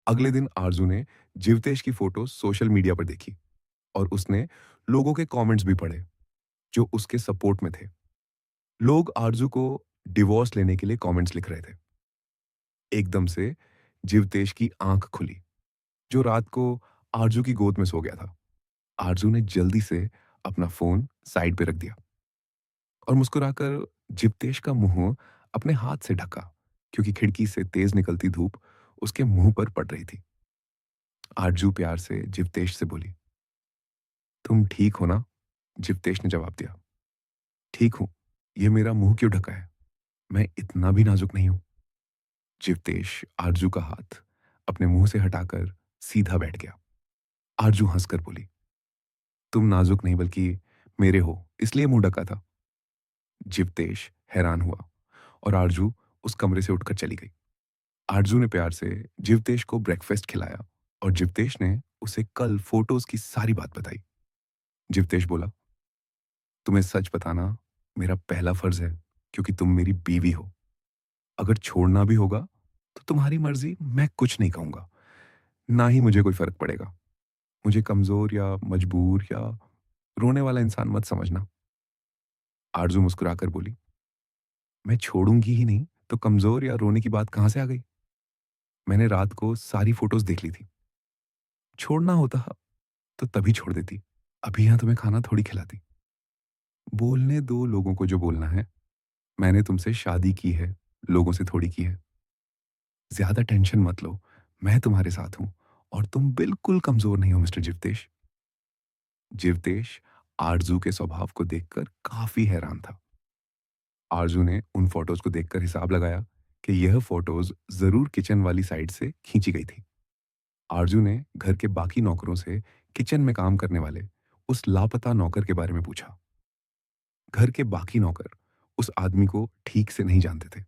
अगले दिन आरजू ने जीवतेश की फोटो सोशल मीडिया पर देखी और उसने लोगों के कमेंट्स भी पढ़े जो उसके सपोर्ट में थे। लोग आरजू को डिवोर्स लेने के लिए कमेंट्स लिख रहे थे। एकदम से जीवतेश की आंख खुली, जो रात को आरजू की गोद में सो गया था। आरजू ने जल्दी से अपना फोन साइड पे रख दिया और मुस्कुराकर जीवतेश का मुंह अपने हाथ से ढका, क्योंकि खिड़की से तेज निकलती धूप उसके मुंह पर पड़ रही थी। आरजू प्यार से जीवतेश से बोली, तुम ठीक हो ना? जीवतेश ने जवाब दिया, ठीक हूं। ये मेरा मुंह क्यों ढका है? मैं इतना भी नाजुक नहीं हूं। जीवतेश आरजू का हाथ अपने मुंह से हटाकर सीधा बैठ गया। आरजू हंसकर बोली, तुम नाजुक नहीं बल्कि मेरे हो, इसलिए मुंह ढका था। जीवतेश हैरान हुआ और आरजू उस कमरे से उठकर चली गई। आरजू ने प्यार से जीवतेश को ब्रेकफास्ट खिलाया और जीवतेश ने उसे कल फोटोज की सारी बात बताई। जीवतेश बोला, तुम्हें सच बताना मेरा पहला फर्ज है, क्योंकि तुम मेरी बीवी हो। अगर छोड़ना भी होगा तो तुम्हारी मर्जी, मैं कुछ नहीं कहूंगा। ना ही मुझे कोई फर्क पड़ेगा। मुझे कमजोर या मजबूर या रोने वाला इंसान मत समझना। आरजू मुस्कुराकर बोली, मैं छोड़ूंगी ही नहीं तो कमजोर या रोने की बात कहां से आ गई? मैंने रात को सारी फोटोज देख ली थी। छोड़ना होता तो तभी छोड़ देती। अभी यहां तुम्हें खाना थोड़ी खिलाती। बोलने दो लोगों को जो बोलना है। मैंने तुमसे शादी की है, लोगों से थोड़ी की है। ज्यादा टेंशन मत लो, मैं तुम्हारे साथ हूं और तुम बिल्कुल कमजोर नहीं हो मिस्टर जीवतेश। जीवतेश आरजू के स्वभाव को देखकर काफी हैरान था। आरजू ने उन फोटोज को देखकर हिसाब लगाया कि यह फोटोज जरूर किचन वाली साइड से खींची गई थी। आरजू ने घर के बाकी नौकरों से किचन में काम करने वाले उस लापता नौकर के बारे में पूछा। घर के बाकी नौकर उस आदमी को ठीक से नहीं जानते थे,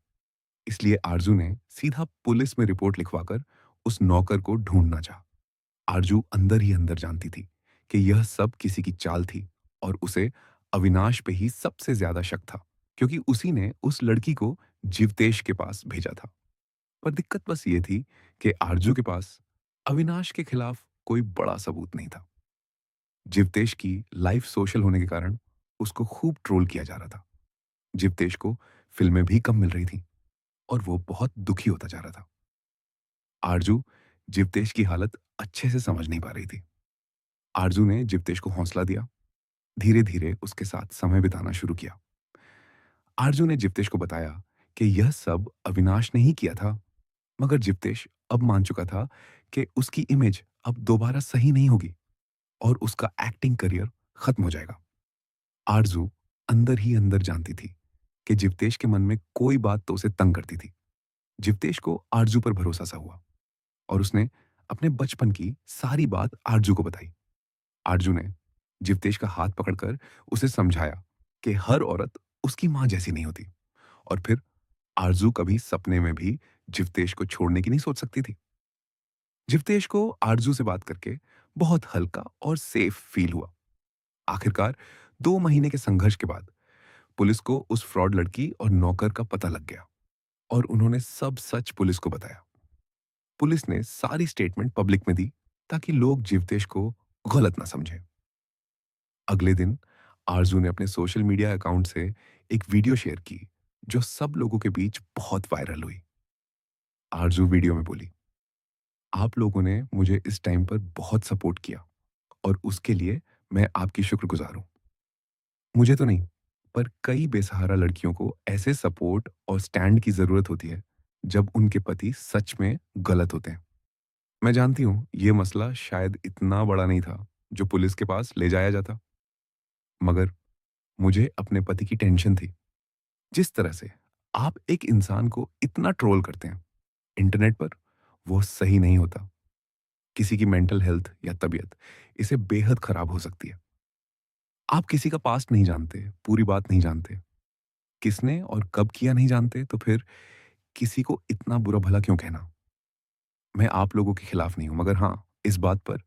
इसलिए आरजू ने सीधा पुलिस में रिपोर्ट लिखवाकर उस नौकर को ढूंढना चाहा। आरजू अंदर ही अंदर जानती थी कि यह सब किसी की चाल थी और उसे अविनाश पे ही सबसे ज्यादा शक था, क्योंकि उसी ने उस लड़की को जीवतेश के पास भेजा था। पर दिक्कत बस ये थी कि आरजू के पास अविनाश के खिलाफ कोई बड़ा सबूत नहीं था। जीवतेश की लाइफ सोशल होने के कारण उसको खूब ट्रोल किया जा रहा था। जीवतेश को फिल्में भी कम मिल रही थी और वो बहुत दुखी होता जा रहा था। आरजू जीवतेश की हालत अच्छे से समझ नहीं पा रही थी। आरजू ने जीवतेश को हौसला दिया, धीरे धीरे उसके साथ समय बिताना शुरू किया। आरजू ने जीवतेश को बताया कि यह सब अविनाश ने ही किया था, मगर जीवतेश अब मान चुका था कि उसकी इमेज अब दोबारा सही नहीं होगी और उसका एक्टिंग करियर खत्म हो जाएगा। आरजू अंदर ही अंदर जानती थी कि जीवतेश के मन में कोई बात तो उसे तंग करती थी। जीवतेश को आरजू पर भरोसा सा हुआ और उसने अपने बचपन की सारी बात आरजू को बताई। आरजू ने जीवतेश का हाथ पकड़कर उसे समझाया कि हर औरत उसकी मां जैसी नहीं होती, और फिर आरजू कभी सपने में भी जीवतेश को छोड़ने की नहीं सोच सकती थी। जीवतेश को आरजू से बात करके बहुत हल्का और सेफ फील हुआ। आखिरकार 2 महीने के संघर्ष के बाद पुलिस को उस फ्रॉड लड़की और नौकर का पता लग गया और उन्होंने सब सच पुलिस को बताया। पुलिस ने सारी स्टेटमेंट पब्लिक में दी ताकि लोग जीवतेश को गलत ना समझें। अगले दिन आरजू ने अपने सोशल मीडिया अकाउंट से एक वीडियो शेयर की जो सब लोगों के बीच बहुत वायरल हुई। आरजू वीडियो में बोली, आप लोगों ने मुझे इस टाइम पर बहुत सपोर्ट किया और उसके लिए मैं आपकी शुक्रगुजार हूं। मुझे तो नहीं, पर कई बेसहारा लड़कियों को ऐसे सपोर्ट और स्टैंड की जरूरत होती है जब उनके पति सच में गलत होते हैं। मैं जानती हूं ये मसला शायद इतना बड़ा नहीं था जो पुलिस के पास ले जाया जाता, मगर मुझे अपने पति की टेंशन थी। जिस तरह से आप एक इंसान को इतना ट्रोल करते हैं इंटरनेट पर, वो सही नहीं होता। किसी की मेंटल हेल्थ या तबीयत इसे बेहद खराब हो सकती है। आप किसी का पास्ट नहीं जानते, पूरी बात नहीं जानते, किसने और कब किया नहीं जानते, तो फिर किसी को इतना बुरा भला क्यों कहना? मैं आप लोगों के खिलाफ नहीं हूं, मगर हाँ, इस बात पर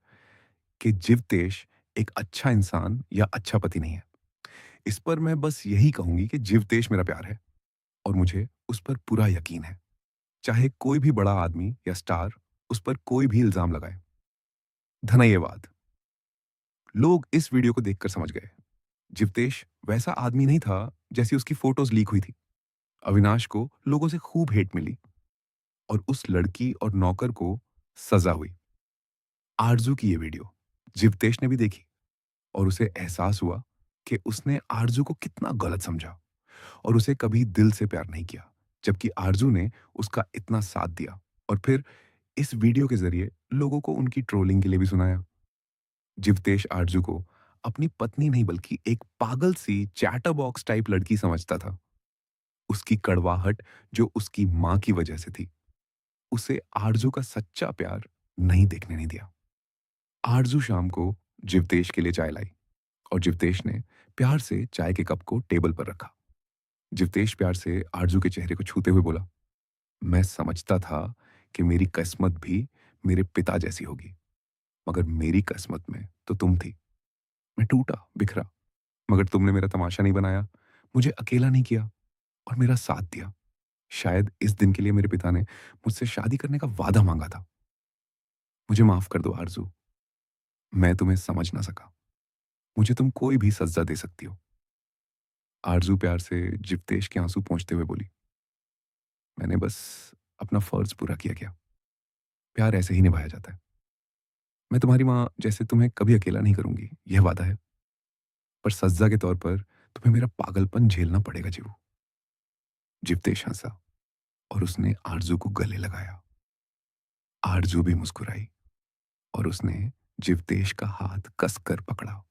कि जीवतेश एक अच्छा इंसान या अच्छा पति नहीं है। इस पर मैं बस यही कहूंगी कि जीवतेश मेरा प्यार है और मुझे उस पर पूरा यकीन है। चाहे कोई भी बड़ा आदमी या स्टार उस पर कोई भी इल्जाम लगाए। धन्यवाद। लोग इस वीडियो को देखकर समझ गए, जिवतेश वैसा आदमी नहीं था जैसी उसकी फोटोज लीक हुई थी। अविनाश को लोगों से खूब हेट मिली और उस लड़की और नौकर को सजा हुई। आरजू की ये वीडियो जिवतेश ने भी देखी और उसे एहसास हुआ कि उसने आरजू को कितना गलत समझा और उसे कभी दिल से प्यार नहीं किया, जबकि आरजू ने उसका इतना साथ दिया और फिर इस वीडियो के जरिए लोगों को उनकी ट्रोलिंग के लिए भी सुनाया। जिवतेश आरजू को अपनी पत्नी नहीं बल्कि एक पागल सी चैटर बॉक्स टाइप लड़की समझता था। उसकी कड़वाहट जो उसकी मां की वजह से थी, उसे आरजू का सच्चा प्यार नहीं देखने नहीं दिया। आरजू शाम को जिवतेश के लिए चाय लाई और जिवतेश ने प्यार से चाय के कप को टेबल पर रखा। जिवतेश प्यार से आरजू के चेहरे को छूते हुए बोला, मैं समझता था कि मेरी किस्मत भी मेरे पिता जैसी होगी, मगर मेरी किस्मत में तो तुम थी। मैं टूटा, बिखरा, मगर तुमने मेरा तमाशा नहीं बनाया, मुझे अकेला नहीं किया और मेरा साथ दिया। शायद इस दिन के लिए मेरे पिता ने मुझसे शादी करने का वादा मांगा था। मुझे माफ कर दो आरजू, मैं तुम्हें समझ ना सका। मुझे तुम कोई भी सज़ा दे सकती हो। आरजू प्यार से जिवतेश के आंसू पोंछते हुए बोली, मैंने बस अपना फर्ज पूरा किया क्या? प्यार ऐसे ही निभाया जाता है। मैं तुम्हारी माँ जैसे तुम्हें कभी अकेला नहीं करूँगी, यह वादा है। पर सज़ा के तौर पर तुम्हें मेरा पागलपन झेलना पड़ेगा जीवू। जिवतेश हँसा और उसने आरजू को गले लगाया। आरजू भी मुस्कुराई और उसने जिवतेश का हाथ कसकर पकड़ा।